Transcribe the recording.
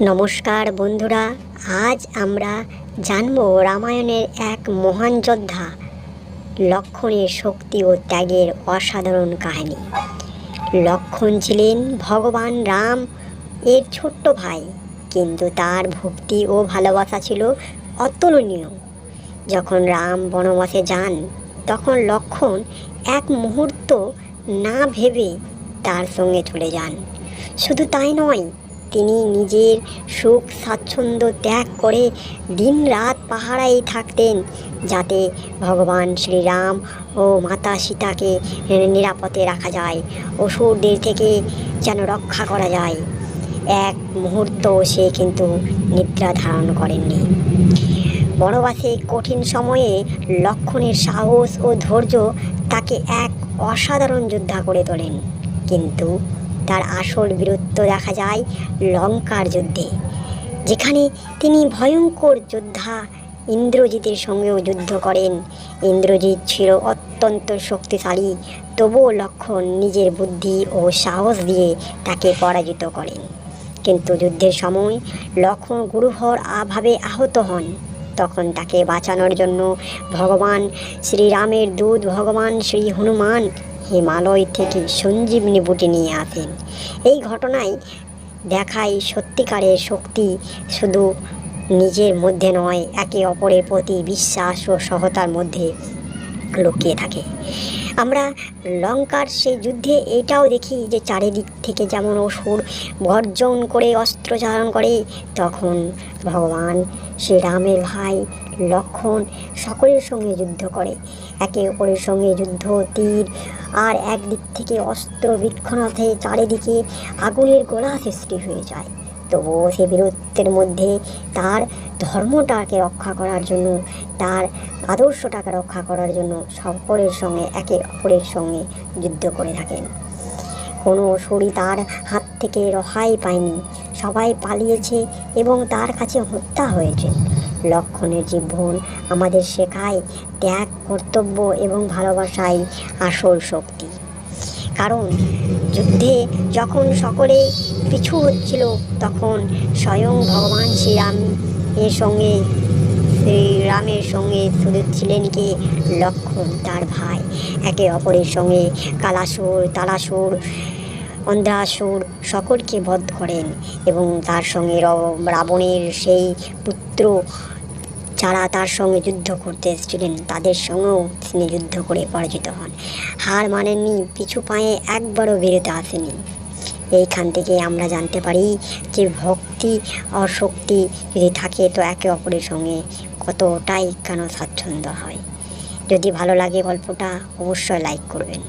নমস্কার বন্ধুরা, আজ আমরা জানব রামায়ণের এক মহান যোদ্ধা লক্ষ্মণের শক্তি ও ত্যাগের অসাধারণ কাহিনী। লক্ষ্মণ ছিলেন ভগবান রাম এর ছোট্ট ভাই, কিন্তু তার ভক্তি ও ভালোবাসা ছিল অতুলনীয়। যখন রাম বনবাসে যান তখন লক্ষ্মণ এক মুহূর্ত না ভেবে তার সঙ্গে চলে যান। শুধু তাই নয়, তিনি নিজের সুখ স্বাচ্ছন্দ্য ত্যাগ করে দিন রাত পাহারায় থাকতেন, যাতে ভগবান শ্রীরাম ও মাতা সীতাকে নিরাপদে রাখা যায়, অসুরদের থেকে যেন রক্ষা করা যায়। এক মুহূর্ত সে কিন্তু নিদ্রা ধারণ করেননি। বনবাসে কঠিন সময়ে লক্ষ্মণের সাহস ও ধৈর্য তাকে এক অসাধারণ যোদ্ধা করে তোলেন। কিন্তু তার আসল বীরত্ব দেখা যায় লঙ্কার যুদ্ধে, যেখানে তিনি ভয়ঙ্কর যোদ্ধা ইন্দ্রজিতের সঙ্গেও যুদ্ধ করেন। ইন্দ্রজিৎ ছিল অত্যন্ত শক্তিশালী, তবুও লক্ষ্মণ নিজের বুদ্ধি ও সাহস দিয়ে তাকে পরাজিত করেন। কিন্তু যুদ্ধের সময় লক্ষ্মণ গুরুতর ভাবে আহত হন। তখন তাকে বাঁচানোর জন্য ভগবান শ্রীরামের দূত ভগবান শ্রী হনুমান হিমালয় থেকে সঞ্জীবনী বুটি নিয়ে আসেন। এই ঘটনায় দেখায় সত্যিকারের শক্তি শুধু নিজের মধ্যে নয়, একে অপরের প্রতি বিশ্বাস ও সহতার মধ্যে লুকিয়ে থাকে। আমরা লঙ্কার সেই যুদ্ধে এটাও দেখি যে চারিদিক থেকে যেমন অসুর গর্জন করে অস্ত্র চালন করে, তখন ভগবান শ্রীরামের ভাই লক্ষ্মণ সকলের সঙ্গে যুদ্ধ করে। একে অপরের সঙ্গে যুদ্ধ, তীর আর একদিক থেকে অস্ত্র বিক্ষণতে চারিদিকে আগুনের গোলা সৃষ্টি হয়ে যায়। তবুও সে বীরত্বের মধ্যে তার ধর্মটাকে রক্ষা করার জন্য, তার আদর্শটাকে রক্ষা করার জন্য সকলের সঙ্গে একে অপরের সঙ্গে যুদ্ধ করে থাকেন। কোনো অসুরই তার হাত থেকে রেহাই পায়নি, সবাই পালিয়েছে এবং তার কাছে হত্যা হয়েছে। লক্ষ্মণের জীবন আমাদের শেখায় ত্যাগ, কর্তব্য এবং ভালোবাসাই আসল শক্তি। কারণ যুদ্ধে যখন সকলে পিছু হচ্ছিল, তখন স্বয়ং ভগবান শ্রীরামের সঙ্গে শুধু ছিলেন কি লক্ষ্মণ, তার ভাই। একে অপরের সঙ্গে কালাসুর, তালাসুর, অন্ধ্রাসুর সকলকে বধ করেন এবং তার সঙ্গে রাবণের সেই পুত্র যারা তার সঙ্গে যুদ্ধ করতে এসেছিলেন তাদের সঙ্গেও তিনি যুদ্ধ করে পরাজিত হন। হার মানেননি, পিছু পায়ে একবারও বেরোতে আসেনি। এইখান থেকে আমরা জানতে পারি যে ভক্তি আর শক্তি যদি থাকে তো একে অপরের সঙ্গে কতটাই কেন স্বাচ্ছন্দ্য হয়। যদি ভালো লাগে গল্পটা, অবশ্যই লাইক করবেন।